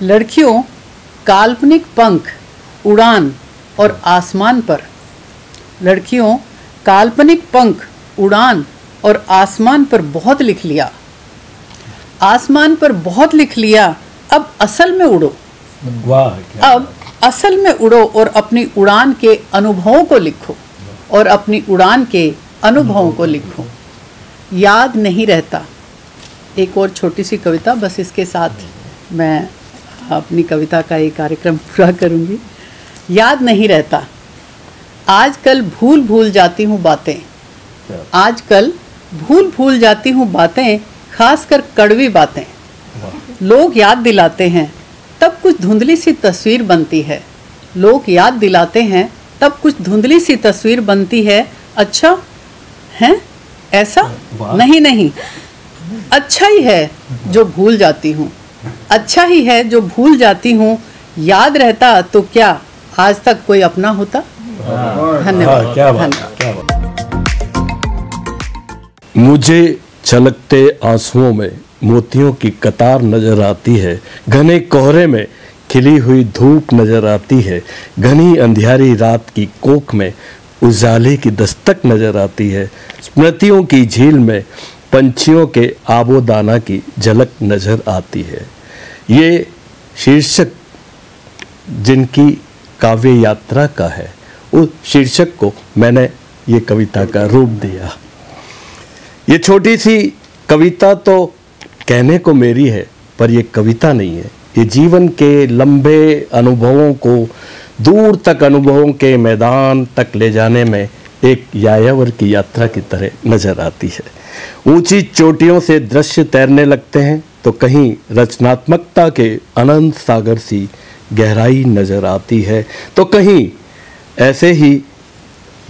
लड़कियों, काल्पनिक पंख, उड़ान और आसमान पर, लड़कियों काल्पनिक पंख, उड़ान और आसमान पर बहुत लिख लिया, आसमान पर बहुत लिख लिया, अब असल में उड़ो। वाह अब असल में उड़ो और अपनी उड़ान के अनुभवों को लिखो, और अपनी उड़ान के अनुभवों को लिखो। याद नहीं रहता। एक और छोटी सी कविता, बस इसके साथ मैं अपनी कविता का ये कार्यक्रम पूरा करूँगी। याद नहीं रहता, आजकल भूल भूल जाती हूँ बातें, आजकल भूल भूल जाती हूँ बातें, खासकर कड़वी बातें। लोग याद दिलाते हैं तब कुछ धुंधली सी तस्वीर बनती है, लोग याद दिलाते हैं तब कुछ धुंधली सी तस्वीर बनती है। अच्छा है ऐसा? नहीं नहीं, अच्छा ही है जो भूल जाती हूँ, अच्छा ही है जो भूल जाती हूँ। याद रहता तो क्या आज तक कोई अपना होता। धन्यवाद। क्या बात, क्या बात। मुझे छलकते आंसुओं में मोतियों की कतार नजर आती है, घने कोहरे में खिली हुई धूप नजर आती है, घनी अंधियारी रात की कोख में उजाले की दस्तक नजर आती है। स्मृतियों की झील में पंछियों के आबोदाना की झलक नजर आती है। ये शीर्षक जिनकी काव्य यात्रा का है, उस शीर्षक को मैंने ये कविता का रूप दिया। ये छोटी सी कविता तो कहने को मेरी है, पर ये कविता नहीं है। ये जीवन के लंबे अनुभवों को दूर तक अनुभवों के मैदान तक ले जाने में एक यायावर की यात्रा की तरह नजर आती है। ऊंची चोटियों से दृश्य तैरने लगते हैं तो कहीं रचनात्मकता के अनंत सागर सी गहराई नजर आती है, तो कहीं ऐसे ही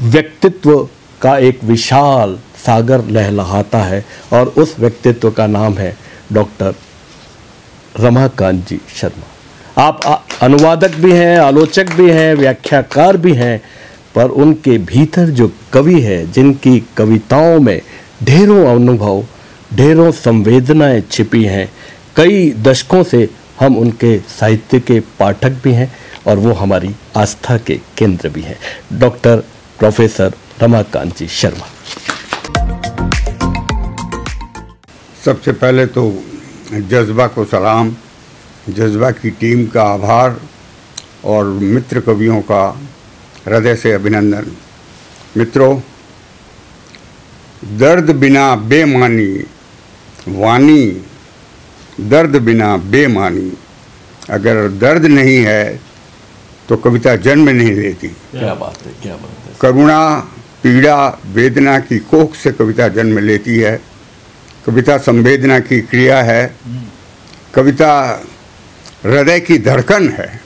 व्यक्तित्व का एक विशाल सागर लहलहाता है। और उस व्यक्तित्व का नाम है डॉक्टर रमाकांत जी शर्मा। आप अनुवादक भी हैं, आलोचक भी हैं, व्याख्याकार भी हैं, पर उनके भीतर जो कवि है, जिनकी कविताओं में ढेरों अनुभव, ढेरों संवेदनाएं छिपी हैं, कई दशकों से हम उनके साहित्य के पाठक भी हैं और वो हमारी आस्था के केंद्र भी हैं। डॉक्टर प्रोफेसर रमाकांत जी शर्मा। सबसे पहले तो जज्बा को सलाम, जज्बा की टीम का आभार और मित्र कवियों का हृदय से अभिनंदन। मित्रों, दर्द बिना बेमानी वानी, दर्द बिना बेमानी। अगर दर्द नहीं है तो कविता जन्म नहीं लेती। क्या बात है, क्या बात है। करुणा, पीड़ा, वेदना की कोख से कविता जन्म लेती है। कविता संवेदना की क्रिया है। कविता हृदय की धड़कन है।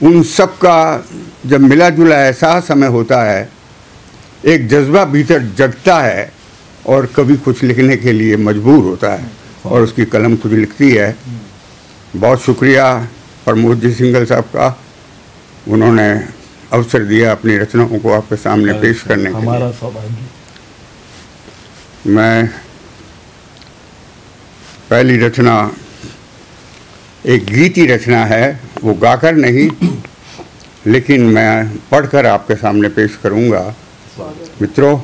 उन सब का जब मिला जुला एहसास हमें होता है, एक जज्बा भीतर जगता है और कभी कुछ लिखने के लिए मजबूर होता है और उसकी कलम कुछ लिखती है। बहुत शुक्रिया प्रमोद जी सिंघल साहब का, उन्होंने अवसर दिया अपनी रचनाओं को आपके सामने पेश करने के लिए। हमारा सौभाग्य। मैं पहली रचना एक गीती रचना है, वो गाकर नहीं लेकिन मैं पढ़कर आपके सामने पेश करूंगा। मित्रों,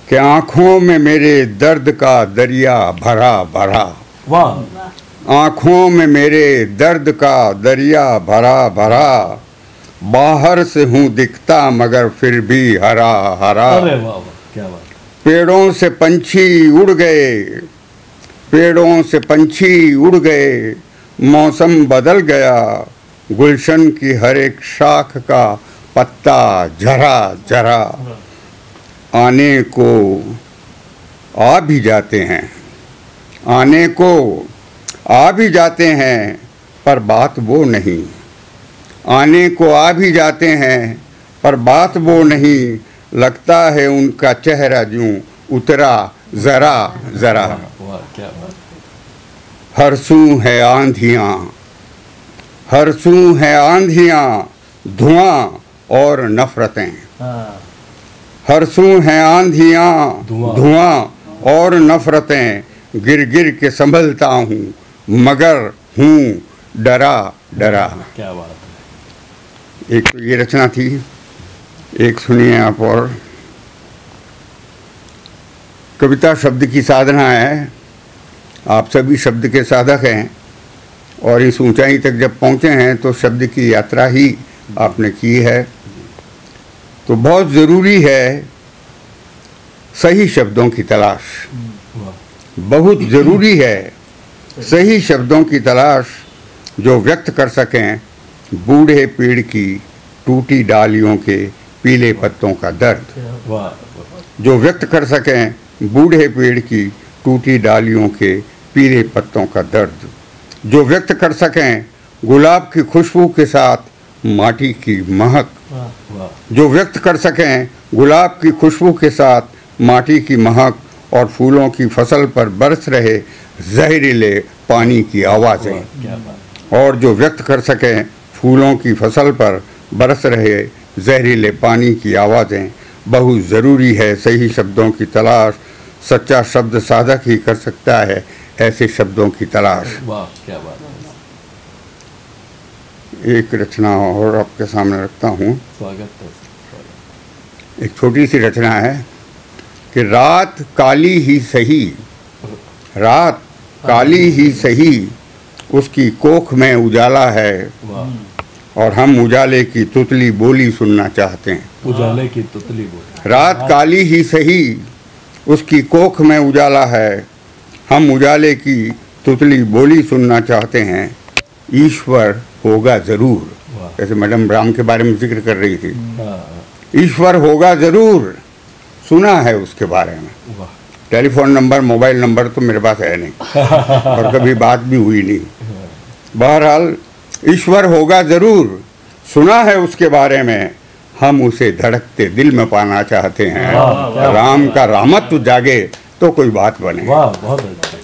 कि आँखों में मेरे दर्द का दरिया भरा भरा, वाह। आँखों में मेरे दर्द का दरिया भरा भरा, बाहर से हूँ दिखता मगर फिर भी हरा हरा। अरे वाह, क्या बात। पेड़ों से पंछी उड़ गए, पेड़ों से पंछी उड़ गए, मौसम बदल गया, गुलशन की हर एक शाख का पत्ता झरा झरा। आने को आ भी जाते हैं, आने को आ भी जाते हैं, पर बात वो नहीं। आने को आ भी जाते हैं पर बात वो नहीं, लगता है उनका चेहरा यूं उतरा जरा जरा। हरसू है आंधियाँ, हरसू है आंधियाँ, धुआं और नफरतें। हरसू हैं आंधियाँ, धुआं और नफरतें, गिर गिर के संभलता हूँ मगर हूँ डरा डरा। क्या बात है। एक तो ये रचना थी, एक सुनिए आप। और कविता शब्द की साधना है, आप सभी शब्द के साधक हैं और इस ऊंचाई तक जब पहुँचे हैं तो शब्द की यात्रा ही आपने की है। तो बहुत ज़रूरी है सही शब्दों की तलाश, बहुत ज़रूरी है सही शब्दों की तलाश, जो व्यक्त कर सकें बूढ़े पेड़ की टूटी डालियों के पीले पत्तों का दर्द। जो व्यक्त कर सकें बूढ़े पेड़ की टूटी डालियों के पीले पत्तों का दर्द। जो व्यक्त कर सकें गुलाब की खुशबू के साथ माटी की महक। जो व्यक्त कर सकें गुलाब की खुशबू के साथ माटी की महक और फूलों की फसल पर बरस रहे जहरीले पानी की आवाज़ें। और जो व्यक्त कर सकें फूलों की फसल पर बरस रहे जहरीले पानी की आवाज़ें। बहुत ज़रूरी है सही शब्दों की तलाश, सच्चा शब्द साधक ही कर सकता है ऐसे शब्दों की तलाश। वाह, क्या बात है। एक रचना और आपके सामने रखता हूँ। स्वागत है। एक छोटी सी रचना है, कि रात काली ही सही, रात काली ही सही, उसकी कोख में उजाला है, और हम उजाले की तुतली बोली सुनना चाहते हैं। उजाले की तुतली बोली। रात काली ही सही, उसकी कोख में उजाला है, हम उजाले की तुतली बोली सुनना चाहते हैं। ईश्वर होगा ज़रूर, जैसे मैडम राम के बारे में जिक्र कर रही थी, ईश्वर होगा ज़रूर, सुना है उसके बारे में। टेलीफोन नंबर, मोबाइल नंबर तो मेरे पास है नहीं और कभी बात भी हुई नहीं। बहरहाल ईश्वर होगा ज़रूर, सुना है उसके बारे में, हम उसे धड़कते दिल में पाना चाहते हैं। राम का रामत्व जागे तो कोई बात बने।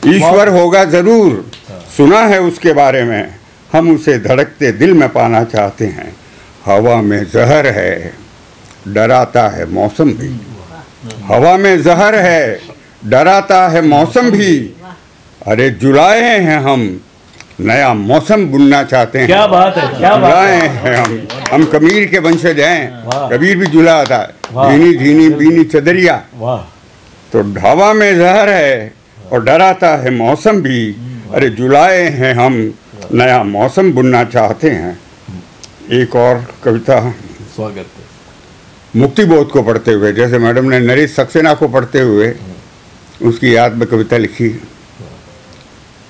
ईश्वर होगा ज़रूर, सुना है उसके बारे में, हम उसे धड़कते दिल में पाना चाहते हैं। हवा में जहर है, डराता है मौसम भी, हवा में जहर है, डराता है मौसम भी, अरे जुलाए हैं हम, नया मौसम बुनना चाहते हैं। क्या बात है, क्या जुलाए हैं हम कबीर के वंशज हैं। कबीर भी जुला था, धीनी धीनी बीनी चदरिया। तो हवा में जहर है और डराता है मौसम भी, अरे जुलाए हैं हम, नया मौसम बुनना चाहते हैं। एक और कविता, स्वागत है। मुक्तिबोध को पढ़ते हुए, जैसे मैडम ने नरेश सक्सेना को पढ़ते हुए उसकी याद में कविता लिखी,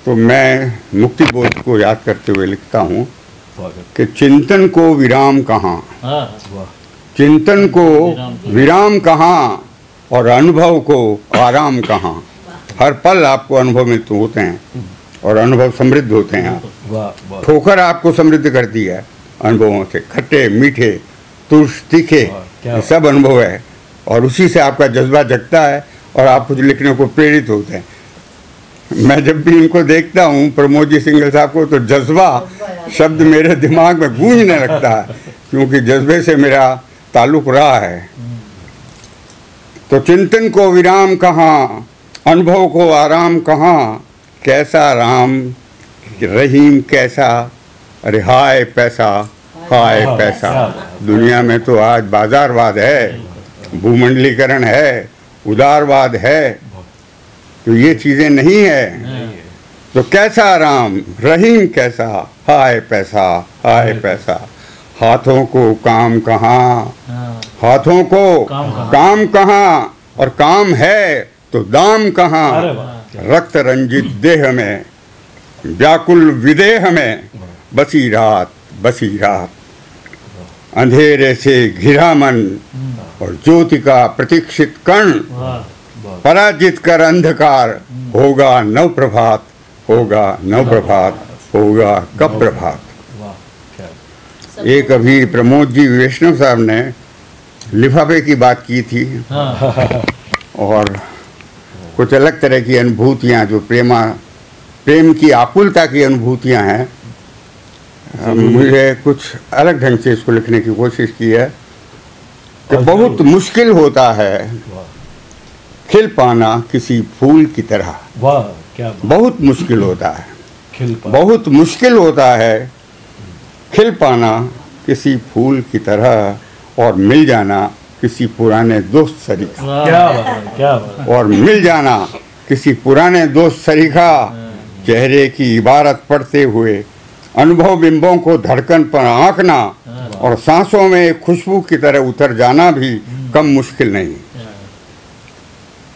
तो मैं मुक्तिबोध को याद करते हुए लिखता हूँ कि चिंतन को विराम कहाँ, चिंतन को विराम कहाँ, और अनुभव को आराम कहाँ। हर पल आपको अनुभव में तो होते हैं और अनुभव समृद्ध होते हैं। ठोकर आपको समृद्ध करती है अनुभवों से, खट्टे मीठे तुर्स तीखे, ये सब अनुभव है, और उसी से आपका जज्बा जगता है और आप कुछ लिखने को प्रेरित होते हैं। मैं जब भी इनको देखता हूँ, प्रमोद जी सिंघल साहब को, तो जज्बा शब्द मेरे दिमाग में गूंजने लगता है, क्योंकि जज्बे से मेरा ताल्लुक रहा है। तो चिंतन को विराम कहाँ, अनुभव को आराम कहाँ, कैसा राम रहीम कैसा, अरे हाय पैसा, हाय पैसा। दुनिया में तो आज बाजारवाद है, भूमंडलीकरण है, उदारवाद है, तो ये चीज़ें नहीं है। तो कैसा राम रहीम कैसा, हाय पैसा, हाय पैसा। हाथों को काम कहाँ, हाथों को काम कहाँ, और काम है तो दाम कहाँ। रक्त रंजित देह में, व्याकुल विदेह में, बसी रात बसी रात। अंधेरे से घिरा मन और ज्योति का प्रतीक्षित कण, पराजित कर अंधकार, होगा नव प्रभात, होगा नव प्रभात, होगा कब प्रभात। एक अभी प्रमोद जी वैष्णव साहब ने लिफाफे की बात की थी, और कुछ अलग तरह की अनुभूतियाँ जो प्रेम की आकुलता की अनुभूतियाँ हैं, मुझे कुछ अलग ढंग से इसको लिखने की कोशिश की है कि बहुत मुश्किल होता है खिल पाना किसी फूल की तरह। वाह क्या, बहुत मुश्किल होता है, बहुत मुश्किल होता है खिल पाना किसी फूल की तरह, और मिल जाना किसी पुराने दोस्त सरीखा। क्या बात, क्या बात। और मिल जाना किसी पुराने दोस्त सरीखा, चेहरे की इबारत पढ़ते हुए अनुभव बिंबों को धड़कन पर आंकना, और सांसों में खुशबू की तरह उतर जाना भी कम मुश्किल नहीं।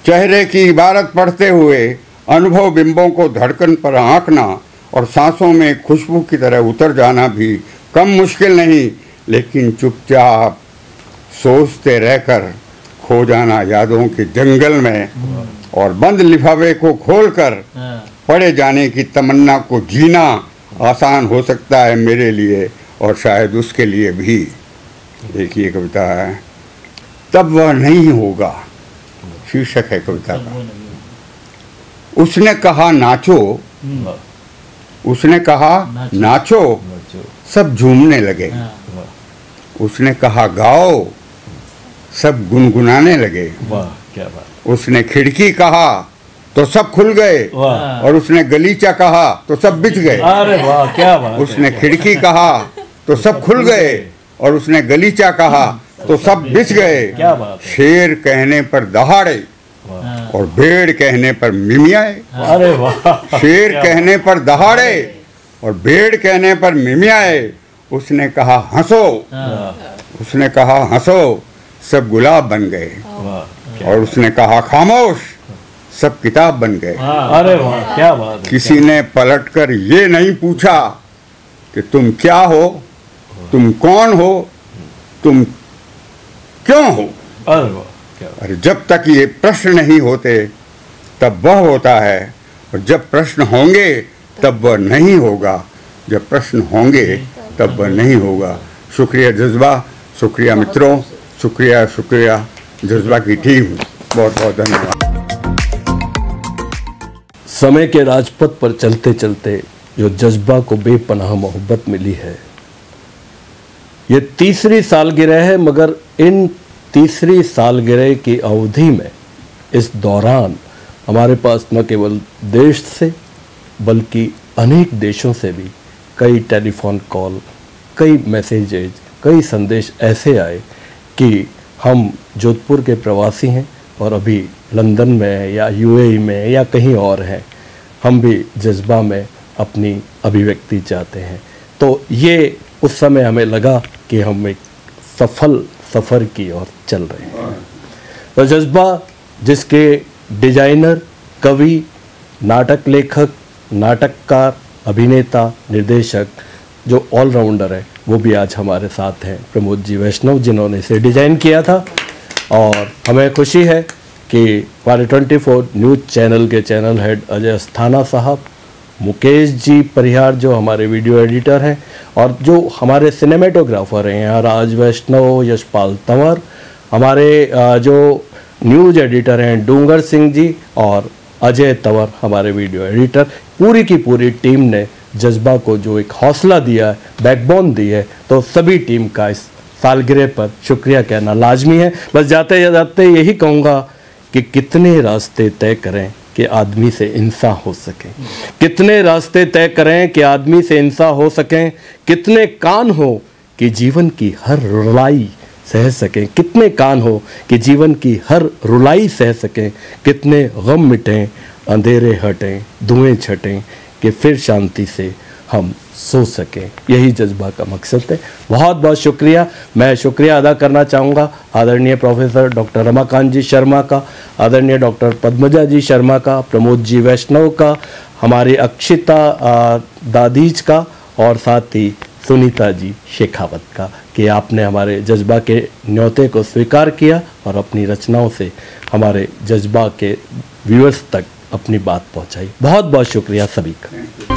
चेहरे की इबारत पढ़ते हुए अनुभव बिंबों को धड़कन पर आंकना, और सांसों में खुशबू की तरह उतर जाना भी कम मुश्किल नहीं। लेकिन चुपचाप सोचते रहकर खो जाना यादों के जंगल में, और बंद लिफाफे को खोलकर पड़े जाने की तमन्ना को जीना आसान हो सकता है मेरे लिए, और शायद उसके लिए भी। एक ये कविता है, तब वह नहीं होगा, शीर्षक है कविता का। उसने कहा नाचो, उसने कहा नाचो, सब झूमने लगे। उसने कहा गाओ, सब गुनगुनाने लगे। वाह क्या बात। उसने खिड़की कहा तो सब खुल गए, और उसने गलीचा कहा तो सब बिछ गए। अरे वाह क्या बात। उसने खिड़की कहा तो सब खुल गए, और उसने गलीचा कहा तो सब बिछ गए। क्या बात। शेर कहने पर दहाड़े, और भेड़ कहने पर मिमियाए। अरे वाह। शेर कहने पर दहाड़े और भेड़ कहने पर मिमियाए। उसने कहा हंसो, उसने कहा हंसो, सब गुलाब बन गए। और उसने कहा खामोश, सब किताब बन गए। अरे वाह, क्या बात है। किसी ने पलटकर ये नहीं पूछा कि तुम क्या हो, तुम कौन हो, तुम क्यों हो। अरे वाह, क्या बात। और जब तक ये प्रश्न नहीं होते तब वह होता है, और जब प्रश्न होंगे तब वह नहीं होगा, जब प्रश्न होंगे तब वह नहीं होगा। शुक्रिया जज्बा, शुक्रिया मित्रों, शुक्रिया शुक्रिया जज्बा की टीम, बहुत बहुत धन्यवाद। समय के राजपथ पर चलते चलते जो जज्बा को बेपनाह मोहब्बत मिली है, ये तीसरी सालगिरह है, मगर इन तीसरी सालगिरह की अवधि में, इस दौरान हमारे पास न केवल देश से बल्कि अनेक देशों से भी कई टेलीफोन कॉल, कई मैसेजेज, कई संदेश ऐसे आए कि हम जोधपुर के प्रवासी हैं और अभी लंदन में या यूएई में या कहीं और हैं, हम भी जज्बा में अपनी अभिव्यक्ति चाहते हैं। तो ये उस समय हमें लगा कि हम एक सफल सफ़र की ओर चल रहे हैं। तो जज्बा जिसके डिजाइनर, कवि, नाटक लेखक, नाटककार, अभिनेता, निर्देशक, जो ऑलराउंडर है, वो भी आज हमारे साथ हैं, प्रमोद जी वैष्णव, जिन्होंने इसे डिज़ाइन किया था। और हमें खुशी है कि हमारे 24 न्यूज़ चैनल के चैनल हेड अजय अस्थाना साहब, मुकेश जी परिहार जो हमारे वीडियो एडिटर हैं, और जो हमारे सिनेमेटोग्राफर हैं राज वैष्णव, यशपाल तंवर, हमारे जो न्यूज़ एडिटर हैं डूंगर सिंह जी और अजय तंवर हमारे वीडियो एडिटर, पूरी की पूरी टीम ने जज्बा को जो एक हौसला दिया है, बैकबोन दी है, तो सभी टीम का इस सालगिरह पर शुक्रिया कहना लाजमी है। बस जाते जाते यही कहूँगा कि कितने रास्ते तय करें कि आदमी से इंसान हो सके, कितने रास्ते तय करें कि आदमी से इंसान हो सकें, कितने कान हो कि जीवन की हर रुलाई सह सकें, कितने कान हो कि जीवन की हर रुलाई सह सकें, कितने गम मिटें, अंधेरे हटें, धुएं छटें, कि फिर शांति से हम सो सकें। यही जज्बा का मकसद है। बहुत बहुत शुक्रिया। मैं शुक्रिया अदा करना चाहूँगा आदरणीय प्रोफेसर डॉक्टर रमाकांत जी शर्मा का, आदरणीय डॉक्टर पद्मजा जी शर्मा का, प्रमोद जी वैष्णव का, हमारी अक्षिता दादीज का, और साथ ही सुनीता जी शेखावत का, कि आपने हमारे जज्बा के न्योते को स्वीकार किया और अपनी रचनाओं से हमारे जज्बा के व्यूअर्स तक अपनी बात पहुंचाई। बहुत बहुत शुक्रिया सभी का।